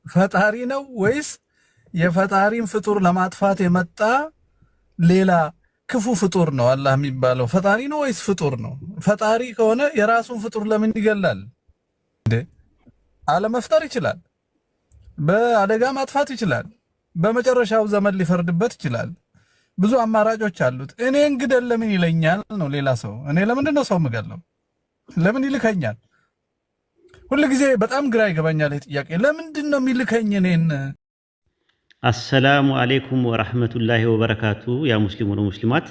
ፈጣሪ ነው ወይስ የፈጣሪን ፍጡር ለማጥፋት የመጣ ሌላ ክፉ ፍጡር ነው? አላህ የሚባለው ፈጣሪ ነው ወይስ ፍጡር ነው? ፈጣሪ ከሆነ የራሱን ፍጡር ለምን ይገላል እንዴ? አለመፍጠር ይችላል። በአደጋ ማጥፋት ይችላል። በመጨረሻው ዘመን ሊፈርድበት ይችላል። ብዙ አማራጮች አሉት። እኔን ግደል ለምን ይለኛል ነው ሌላ ሰው። እኔ ለምንድን ነው ሰው የምገለው? ለምን ይልከኛል? ሁሉ ጊዜ በጣም ግራ ይገባኛል ይህ ጥያቄ። ለምንድን ነው የሚልከኝ እኔን? አሰላሙ አሌይኩም ወራህመቱላሂ ወበረካቱ። ያ ሙስሊሙን ሙስሊማት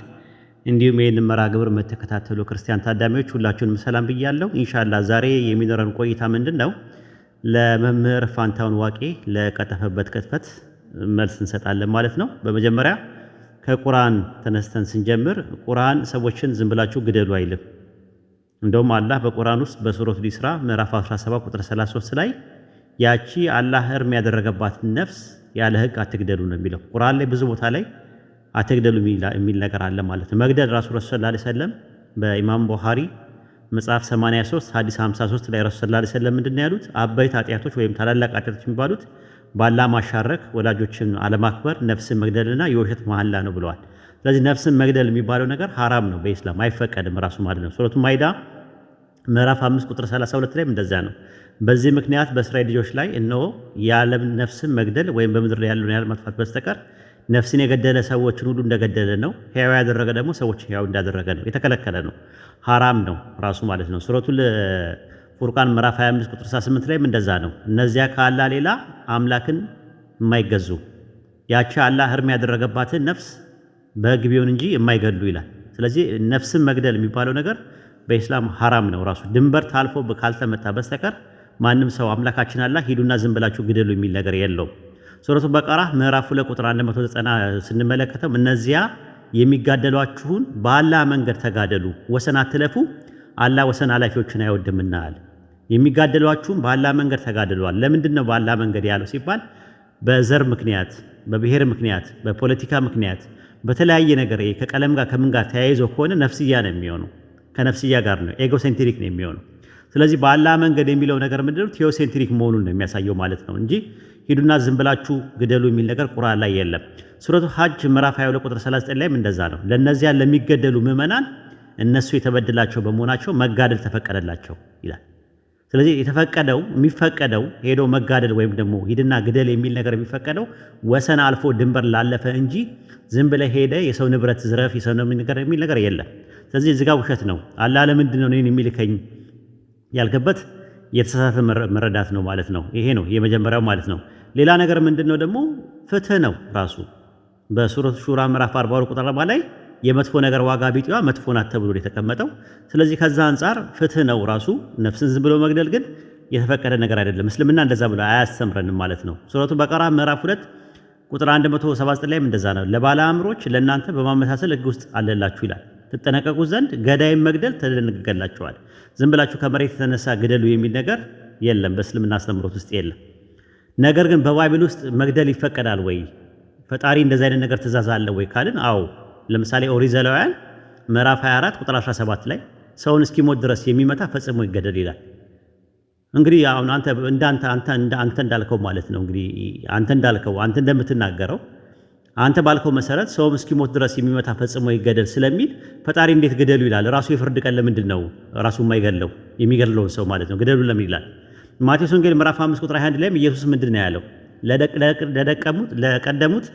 እንዲሁም ይህን መርሃ ግብር የምትከታተሉ ክርስቲያን ታዳሚዎች ሁላችሁንም ሰላም ብያለሁ። ኢንሻአላህ ዛሬ የሚኖረን ቆይታ ምንድን ነው? ለመምህር ፋንታሁን ዋቄ ለቀጠፈበት ቅጥፈት መልስ እንሰጣለን ማለት ነው። በመጀመሪያ ከቁርአን ተነስተን ስንጀምር ቁርአን ሰዎችን ዝም ብላችሁ ግደሉ አይልም። እንደውም አላህ በቁርአን ውስጥ በሱረቱል ኢስራ ምዕራፍ 17 ቁጥር 33 ላይ ያቺ አላህ እርም ያደረገባት ነፍስ ያለ ህግ አትግደሉ ነው የሚለው። ቁርአን ላይ ብዙ ቦታ ላይ አትግደሉ የሚል ነገር አለ ማለት ነው። መግደል ረሱል ሰለላሁ ዐለይሂ ወሰለም በኢማም ቡኻሪ መጽሐፍ 83 ሐዲስ 53 ላይ ረሱል ሰለላሁ ዐለይሂ ወሰለም ምንድነው ያሉት? አበይት ኃጢአቶች ወይም ታላላቅ ኃጢአቶች የሚባሉት ባላ ማሻረክ፣ ወላጆችን አለማክበር፣ ነፍስን መግደልና የውሸት መሐላ ነው ብለዋል። ስለዚህ ነፍስን መግደል የሚባለው ነገር ሐራም ነው፣ በኢስላም አይፈቀድም ራሱ ማለት ነው። ሱረቱ ማኢዳ ምዕራፍ 5 ቁጥር 32 ላይ እንደዛ ነው። በዚህ ምክንያት በእስራኤል ልጆች ላይ እነሆ የዓለም ነፍስን መግደል ወይም በምድር ላይ ያለውን ያህል ማጥፋት በስተቀር ነፍስን የገደለ ሰዎችን ሁሉ እንደገደለ ነው፣ ሕያው ያደረገ ደግሞ ሰዎችን ሕያው እንዳደረገ ነው። የተከለከለ ነው፣ ሐራም ነው ራሱ ማለት ነው። ሱረቱል ፉርቃን ምዕራፍ 25 ቁጥር 68 ላይም እንደዛ ነው። እነዚያ ከአላህ ሌላ አምላክን የማይገዙ ያቺ አላህ እርም ያደረገባትን ነፍስ በሕግ ቢሆን እንጂ የማይገሉ ይላል። ስለዚህ ነፍስን መግደል የሚባለው ነገር በኢስላም ሐራም ነው። ራሱ ድንበር ታልፎ ካልተመታ በስተቀር ማንም ሰው አምላካችን አላህ ሂዱና ዝም ብላችሁ ግደሉ የሚል ነገር የለውም። ሱረቱ በቀራ ምዕራፍ 2 ቁጥር 190 ስንመለከተው እነዚያ የሚጋደሏችሁን በአላህ መንገድ ተጋደሉ፣ ወሰን አትለፉ፣ አላህ ወሰን አላፊዎችን አይወድምና አለ። የሚጋደሏችሁን በአላህ መንገድ ተጋደሏል። ለምንድን ነው በአላህ መንገድ ያለው ሲባል በዘር ምክንያት፣ በብሔር ምክንያት፣ በፖለቲካ ምክንያት፣ በተለያየ ነገር ከቀለም ጋር ከምን ጋር ተያይዞ ከሆነ ነፍስያ ነው የሚሆነው። ከነፍስያ ጋር ነው፣ ኤጎሴንትሪክ ነው የሚሆነው። ስለዚህ በአላህ መንገድ የሚለው ነገር ምንድነው? ቴዎሴንትሪክ መሆኑን ነው የሚያሳየው ማለት ነው እንጂ ሂዱና ዝም ብላችሁ ግደሉ የሚል ነገር ቁርአን ላይ የለም። ሱረቱ ሐጅ ምዕራፍ 22 ቁጥር 39 ላይም እንደዛ ነው። ለነዚያ ለሚገደሉ ምዕመናን እነሱ የተበደላቸው በመሆናቸው መጋደል ተፈቀደላቸው ይላል። ስለዚህ የተፈቀደው የሚፈቀደው ሄዶ መጋደል ወይም ደግሞ ሂድና ግደል የሚል ነገር የሚፈቀደው ወሰን አልፎ ድንበር ላለፈ እንጂ ዝም ብለህ ሄደ የሰው ንብረት ዝረፍ የሰው ነገር የሚል ነገር የለም። ስለዚህ እዚህ ጋር ውሸት ነው። አላህ ለምንድን ነው እኔን የሚልከኝ ያልከበት የተሳሳተ መረዳት ነው ማለት ነው። ይሄ ነው የመጀመሪያው ማለት ነው። ሌላ ነገር ምንድነው ደግሞ ፍትህ ነው ራሱ በሱረቱ ሹራ ምዕራፍ 42 ቁጥር 40 ላይ የመጥፎ ነገር ዋጋ ቢጤዋ መጥፎ ናት ተብሎ የተቀመጠው። ስለዚህ ከዛ አንፃር ፍትህ ነው ራሱ። ነፍስን ዝም ብሎ መግደል ግን የተፈቀደ ነገር አይደለም። እስልምና እንደዛ ብሎ አያስተምረንም ማለት ነው። ሱረቱ በቀራ ምዕራፍ 2 ቁጥር 179 ላይም እንደዛ ነው። ለባለ አእምሮች ለእናንተ በማመሳሰል ሕግ ውስጥ አለላችሁ ይላል። ትጠነቀቁ ዘንድ ገዳይን መግደል ተደነገገላችኋል። ዝም ብላችሁ ከመሬት የተነሳ ግደሉ የሚል ነገር የለም፣ በእስልምና አስተምሮት ውስጥ የለም። ነገር ግን በባይብል ውስጥ መግደል ይፈቀዳል ወይ? ፈጣሪ እንደዛ አይነት ነገር ትእዛዝ አለ ወይ ካልን አዎ። ለምሳሌ ኦሪት ዘሌዋውያን ምዕራፍ 24 ቁጥር 17 ላይ ሰውን እስኪሞት ድረስ የሚመታ ፈጽሞ ይገደል ይላል። እንግዲህ አሁን አንተ እንዳልከው ማለት ነው። እንግዲህ አንተ እንዳልከው አንተ እንደምትናገረው አንተ ባልከው መሰረት ሰውም እስኪሞት ድረስ የሚመታ ፈጽሞ ይገደል ስለሚል ፈጣሪ እንዴት ግደሉ ይላል? ራሱ የፍርድ ቀን ለምንድን ነው ራሱ የማይገለው የሚገድለውን ሰው ማለት ነው? ግደሉ ለምን ይላል? ማቴዎስ ወንጌል ምዕራፍ 5 ቁጥር 21 ላይም ኢየሱስ ምንድን ነው ያለው? ለቀደሙት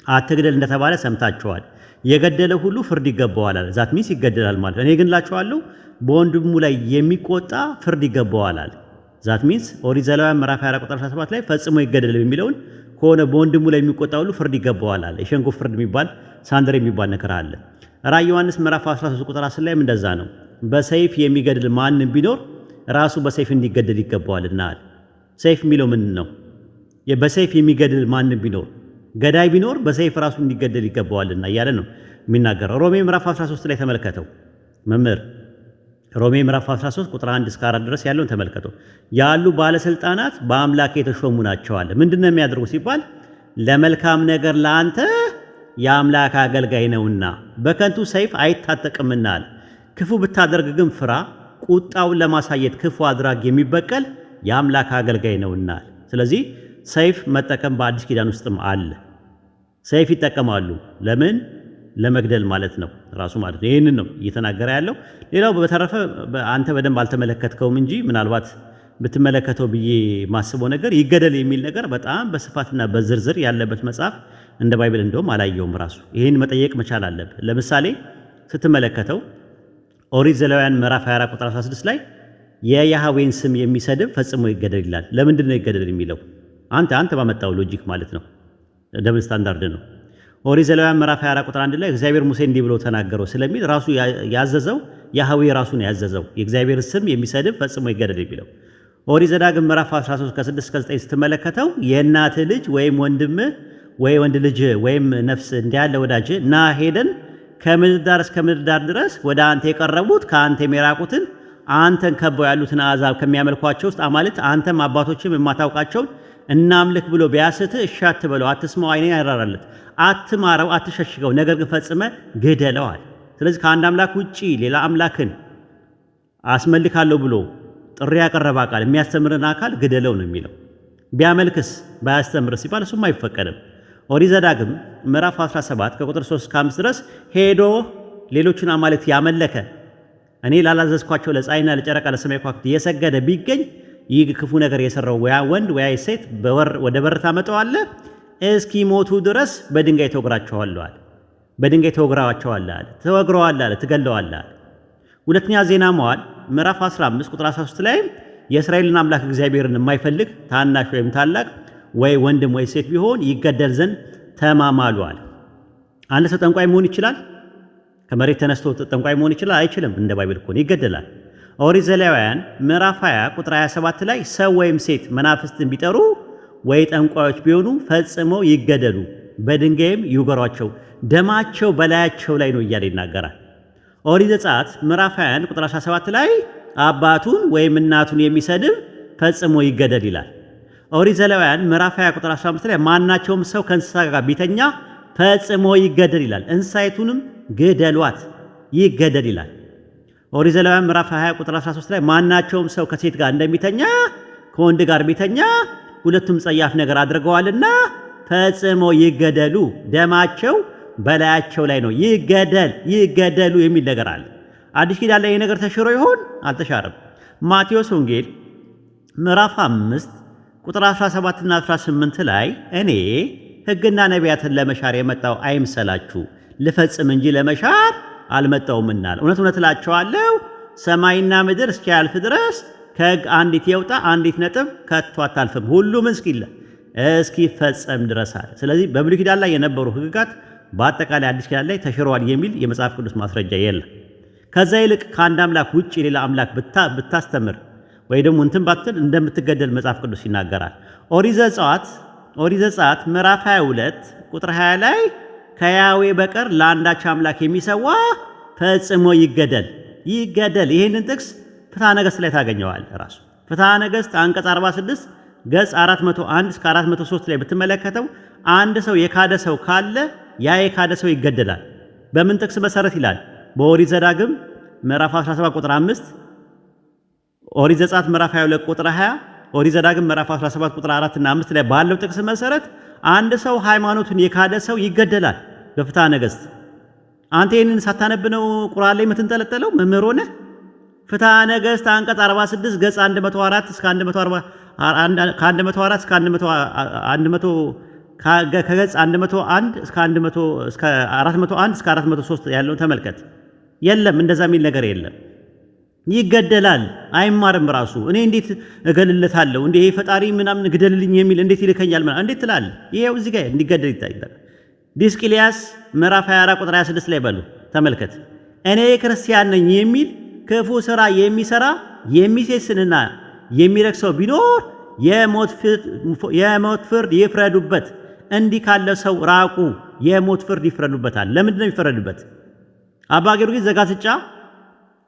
አትግደል እንደተባለ ሰምታችኋል፣ የገደለ ሁሉ ፍርድ ይገባዋል አለ። ዛት ሚንስ ይገደላል ማለት እኔ ግን እላችኋለሁ በወንድሙ ላይ የሚቆጣ ፍርድ ይገባዋል አለ። ዛት ሚንስ ኦሪት ዘሌዋውያን ምዕራፍ 24 ቁጥር 17 ላይ ፈጽሞ ይገደል የሚለውን ከሆነ በወንድሙ ላይ የሚቆጣ ሁሉ ፍርድ ይገባዋል አለ። የሸንጎ ፍርድ የሚባል ሳንደር የሚባል ነገር አለ። ራዕይ ዮሐንስ ምዕራፍ 13 ቁጥር 10 ላይም እንደዛ ነው። በሰይፍ የሚገድል ማንም ቢኖር ራሱ በሰይፍ እንዲገደል ይገባዋልና አለ። ሰይፍ የሚለው ምን ነው? በሰይፍ የሚገድል ማንም ቢኖር ገዳይ ቢኖር በሰይፍ ራሱ እንዲገደል ይገባዋልና እያለ ነው የሚናገረው። ሮሜ ምዕራፍ 13 ላይ ተመልከተው መምህር። ሮሜ ምዕራፍ 13 ቁጥር 1 እስከ 4 ድረስ ያለውን ተመልከተው። ያሉ ባለስልጣናት በአምላክ የተሾሙ ናቸው አለ። ምንድነው የሚያደርጉ ሲባል ለመልካም ነገር ለአንተ የአምላክ አገልጋይ ነውና በከንቱ ሰይፍ አይታጠቅምና አለ። ክፉ ብታደርግ ግን ፍራ፣ ቁጣውን ለማሳየት ክፉ አድራጊ የሚበቀል የአምላክ አገልጋይ ነውና አለ። ስለዚህ ሰይፍ መጠቀም በአዲስ ኪዳን ውስጥም አለ። ሰይፍ ይጠቀማሉ። ለምን? ለመግደል ማለት ነው ራሱ ማለት ነው። ይሄንን ነው እየተናገረ ያለው። ሌላው በተረፈ አንተ በደንብ አልተመለከትከውም እንጂ ምናልባት ብትመለከተው ብዬ ማስበው ነገር ይገደል የሚል ነገር በጣም በስፋትና በዝርዝር ያለበት መጽሐፍ እንደ ባይብል እንደውም አላየውም ራሱ። ይሄን መጠየቅ መቻል አለብህ። ለምሳሌ ስትመለከተው ኦሪት ዘሌዋውያን ምዕራፍ 24 ቁጥር 16 ላይ የያህዌን ስም የሚሰድብ ፈጽሞ ይገደል ይላል። ለምንድን ነው ይገደል የሚለው? አንተ ባመጣው ሎጂክ ማለት ነው። ደብል ስታንዳርድ ነው። ኦሪት ዘሌዋውያን ምዕራፍ 24 ቁጥር 1 ላይ እግዚአብሔር ሙሴ እንዲህ ብሎ ተናገረው ስለሚል ራሱ ያዘዘው ያህዌ ራሱ ነው ያዘዘው የእግዚአብሔር ስም የሚሰድብ ፈጽሞ ይገደል የሚለው። ኦሪት ዘዳግም ምዕራፍ 13 ከ6 እስከ 9 ስትመለከተው የእናት ልጅ ወይም ወንድም ወይ ወንድ ልጅ ወይም ነፍስ እንዲያለ ወዳጅ ና ሄደን ከምድር ዳር እስከ ምድር ዳር ድረስ ወደ አንተ የቀረቡት ከአንተ የራቁትን አንተን ከበው ያሉትን አሕዛብ ከሚያመልኳቸው ውስጥ አማልክት አንተም አባቶችም የማታውቃቸውን እናምልክ ብሎ ቢያስትህ እሺ አትበለው፣ አትስማው፣ ዓይኔን ያራራለት፣ አትማረው፣ አትሸሽገው፣ ነገር ግን ፈጽመ ግደለዋል። ስለዚህ ከአንድ አምላክ ውጪ ሌላ አምላክን አስመልካለሁ ብሎ ጥሪ ያቀረበ አካል የሚያስተምርን አካል ግደለው ነው የሚለው። ቢያመልክስ ባያስተምር ሲባል እሱም አይፈቀድም። ኦሪት ዘዳግም ምዕራፍ 17 ከቁጥር 3 እስከ 5 ድረስ ሄዶ ሌሎችን አማልክት ያመለከ እኔ ላላዘዝኳቸው ለፀሐይና ለጨረቃ ለሰማይ ከዋክብት የሰገደ ቢገኝ ይህ ክፉ ነገር የሰራው ወያ ወንድ ወያ ሴት ወደ በር ታመጣዋለህ፣ እስኪሞቱ ድረስ በድንጋይ ተወግራቸዋለህ። በድንጋይ ተወግራቸዋለህ አለ፣ ተወግረዋለህ አለ፣ ትገለዋለህ አለ። ሁለተኛ ዜና መዋዕል ምዕራፍ 15 ቁጥር 13 ላይ የእስራኤልን አምላክ እግዚአብሔርን የማይፈልግ ታናሽ ወይም ታላቅ ወይ ወንድም ወይ ሴት ቢሆን ይገደል ዘንድ ተማማሉ አለ። አንድ ሰው ጠንቋይ መሆን ይችላል? ከመሬት ተነስቶ ጠንቋይ መሆን ይችላል? አይችልም። እንደ ባይብል ከሆነ ይገደላል። ኦሪት ዘሌዋውያን ምዕራፍ 20 ቁጥር 27 ላይ ሰው ወይም ሴት መናፍስትን ቢጠሩ ወይ ጠንቋዮች ቢሆኑ ፈጽመው ይገደሉ፣ በድንጋይም ይውገሯቸው፣ ደማቸው በላያቸው ላይ ነው እያለ ይናገራል። ኦሪት ዘጸአት ምዕራፍ 21 ቁጥር 17 ላይ አባቱን ወይም እናቱን የሚሰድብ ፈጽሞ ይገደል ይላል። ኦሪት ዘሌዋውያን ምዕራፍ 20 ቁጥር 15 ላይ ማናቸውም ሰው ከእንስሳ ጋር ቢተኛ ፈጽሞ ይገደል ይላል። እንስሳይቱንም ግደሏት፣ ይገደል ይላል። ኦሪት ዘሌዋውያን ምዕራፍ 20 ቁጥር 13 ላይ ማናቸውም ሰው ከሴት ጋር እንደሚተኛ ከወንድ ጋር ቢተኛ ሁለቱም ጸያፍ ነገር አድርገዋልና ፈጽሞ ይገደሉ፣ ደማቸው በላያቸው ላይ ነው፣ ይገደሉ የሚል ነገር አለ። አዲስ ኪዳን ላይ ይህ ነገር ተሽሮ ይሆን? አልተሻረም። ማቴዎስ ወንጌል ምዕራፍ 5 ቁጥር 17 እና 18 ላይ እኔ ሕግና ነቢያትን ለመሻር የመጣው አይምሰላችሁ ልፈጽም እንጂ ለመሻር አልመጣሁምና፣ እውነት እውነት እላችኋለሁ ሰማይና ምድር እስኪያልፍ ድረስ ከሕግ አንዲት የውጣ አንዲት ነጥብ ከቶ አታልፍም፣ ሁሉም እስኪፈጸም ድረስ አለ። ስለዚህ በብሉይ ኪዳን ላይ የነበሩ ሕግጋት በአጠቃላይ አዲስ ኪዳን ላይ ተሽረዋል የሚል የመጽሐፍ ቅዱስ ማስረጃ የለም። ከዛ ይልቅ ከአንድ አምላክ ውጪ ሌላ አምላክ ብታስተምር ወይ ደግሞ እንትን ባትል እንደምትገደል መጽሐፍ ቅዱስ ይናገራል። ኦሪት ዘጸአት ምዕራፍ 22 ቁጥር 20 ላይ ከያህዌ በቀር ለአንዳች አምላክ የሚሰዋ ፈጽሞ ይገደል። ይህንን ጥቅስ ፍትሐ ነገሥት ላይ ታገኘዋል። ራሱ ፍትሐ ነገሥት አንቀጽ 46 ገጽ 401 እስከ 403 ላይ ብትመለከተው አንድ ሰው የካደ ሰው ካለ ያ የካደ ሰው ይገደላል። በምን ጥቅስ መሰረት ይላል? በኦሪት ዘዳግም ምዕራፍ 17 ቁጥር 5፣ ኦሪት ዘጸአት ምዕራፍ 22 ቁጥር 20፣ ኦሪት ዘዳግም ምዕራፍ 17 ቁጥር 4 እና 5 ላይ ባለው ጥቅስ መሰረት አንድ ሰው ሃይማኖቱን የካደ ሰው ይገደላል በፍትሐ ነገሥት። አንተ ይህንን ሳታነብ ነው ቁርአን ላይ የምትንጠለጠለው? መምህር ሆነህ ፍትሐ ነገሥት አንቀጽ 46 ገጽ 104 እስከ 104 እስከ 100 ከገጽ 101 እስከ 401 እስከ 403 ያለውን ተመልከት። የለም እንደዛ የሚል ነገር የለም። ይገደላል፣ አይማርም። ራሱ እኔ እንዴት እገልለታለሁ እንዴ ይሄ ፈጣሪ ምናምን ግደልልኝ የሚል እንዴት ይልከኛል ምናምን እንዴት ትላለህ? ይሄው እዚህ ጋር እንዲገደል ይታያል። ዲስቅልያስ ምዕራፍ 24 ቁጥር 26 ላይ በሉ ተመልከት። እኔ ክርስቲያን ነኝ የሚል ክፉ ሥራ የሚሰራ የሚሴስንና የሚረክሰው ቢኖር የሞት ፍርድ ይፍረዱበት። እንዲህ ካለ ሰው ራቁ፣ የሞት ፍርድ ይፍረዱበታል። ለምንድን ነው የሚፈረድበት? አባ ጊዮርጊስ ዘጋስጫ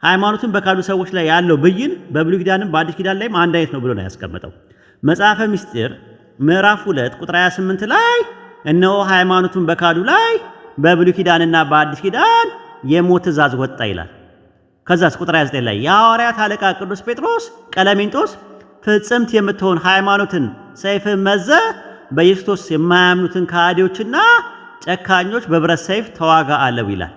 ሃይማኖትን በካዱ ሰዎች ላይ ያለው ብይን በብሉይ ኪዳንም በአዲስ ኪዳን ላይም አንድ አይነት ነው ብሎ ነው ያስቀመጠው። መጽሐፈ ምስጢር ምዕራፍ 2 ቁጥር 28 ላይ እነሆ ሃይማኖቱን በካዱ ላይ በብሉይ ኪዳንና በአዲስ ኪዳን የሞት ትእዛዝ ወጣ ይላል። ከዛስ ቁጥር 29 ላይ የሐዋርያት አለቃ ቅዱስ ጴጥሮስ ቀለሜንጦስ ፍጽምት የምትሆን ሃይማኖትን ሰይፍን መዘህ በኢየሱስ የማያምኑትን ከሃዲዎችና ጨካኞች በብረት ሰይፍ ተዋጋ አለው ይላል።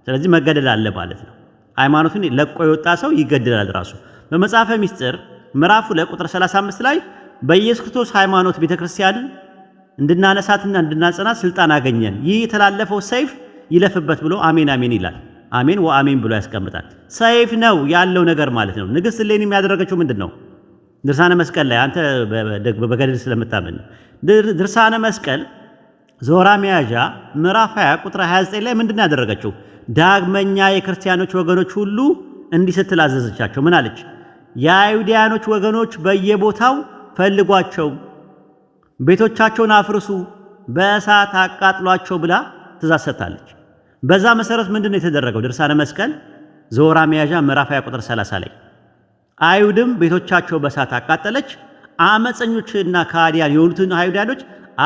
ስለዚህ መገደል አለ ማለት ነው። ሃይማኖቱን ለቆ የወጣ ሰው ይገደላል ራሱ። በመጽሐፈ ሚስጥር ምዕራፍ 2 ቁጥር 35 ላይ በኢየሱስ ክርስቶስ ሃይማኖት ቤተክርስቲያንን እንድናነሳትና እንድናጸናት ስልጣን አገኘን፣ ይህ የተላለፈው ሰይፍ ይለፍበት ብሎ አሜን አሜን ይላል። አሜን ወአሜን ብሎ ያስቀምጣል። ሰይፍ ነው ያለው ነገር ማለት ነው። ንግሥት እሌኒ የሚያደረገችው ምንድነው? ድርሳነ መስቀል ላይ አንተ በገድል ስለምታምን ድርሳነ መስቀል ዞራ መያዣ ምዕራፍ 20 ቁጥር 29 ላይ ምንድነው ያደረገችው? ዳግመኛ የክርስቲያኖች ወገኖች ሁሉ እንዲህ ስትል አዘዘቻቸው። ምን አለች? የአይሁዳኖች ወገኖች በየቦታው ፈልጓቸው፣ ቤቶቻቸውን አፍርሱ፣ በእሳት አቃጥሏቸው ብላ ትእዛዝ ሰጥታለች። በዛ መሰረት ምንድነው የተደረገው? ድርሳነ መስቀል ዞራ መያዣ ምዕራፍ 20 ቁጥር 30 ላይ አይሁድም ቤቶቻቸው በእሳት አቃጠለች፣ አመፀኞችና ከሃዲያን የሆኑትን አይሁዳኖች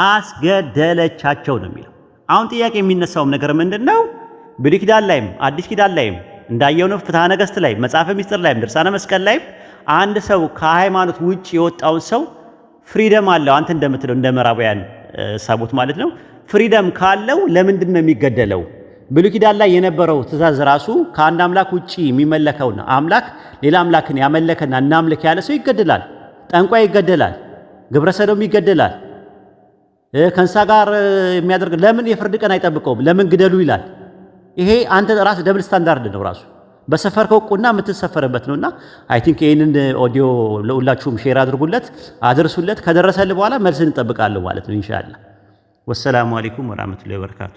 አስገደለቻቸው ነው የሚለው። አሁን ጥያቄ የሚነሳውም ነገር ምንድነው? ብሉይ ኪዳን ላይም አዲስ ኪዳን ላይም እንዳየነው ፍትሐ ነገሥት ላይ መጽሐፈ ሚስጥር ላይም ድርሳነ መስቀል ላይ አንድ ሰው ከሃይማኖት ውጭ የወጣውን ሰው ፍሪደም አለው። አንተ እንደምትለው እንደ ምዕራባውያን ሳቦት ማለት ነው። ፍሪደም ካለው ለምንድን ነው የሚገደለው? ብሉይ ኪዳን ላይ የነበረው ትእዛዝ ራሱ ከአንድ አምላክ ውጪ የሚመለከውና አምላክ ሌላ አምላክን ያመለከና እናምልክ ያለ ሰው ይገደላል። ጠንቋይ ይገደላል። ግብረ ሰዶም ይገደላል። ከእንስሳ ጋር የሚያደርግ ለምን የፍርድ ቀን አይጠብቀውም? ለምን ግደሉ ይላል? ይሄ አንተ ራስ ደብል ስታንዳርድ ነው ራሱ በሰፈርከው ቁና የምትሰፈርበት ነውና አይ ቲንክ ይሄንን ኦዲዮ ለሁላችሁም ሼር አድርጉለት፣ አድርሱለት። ከደረሰልህ በኋላ መልስ እንጠብቃለሁ ማለት ነው ኢንሻአላህ። ወሰላሙ አለይኩም ወራህመቱላሂ ወበረካቱ።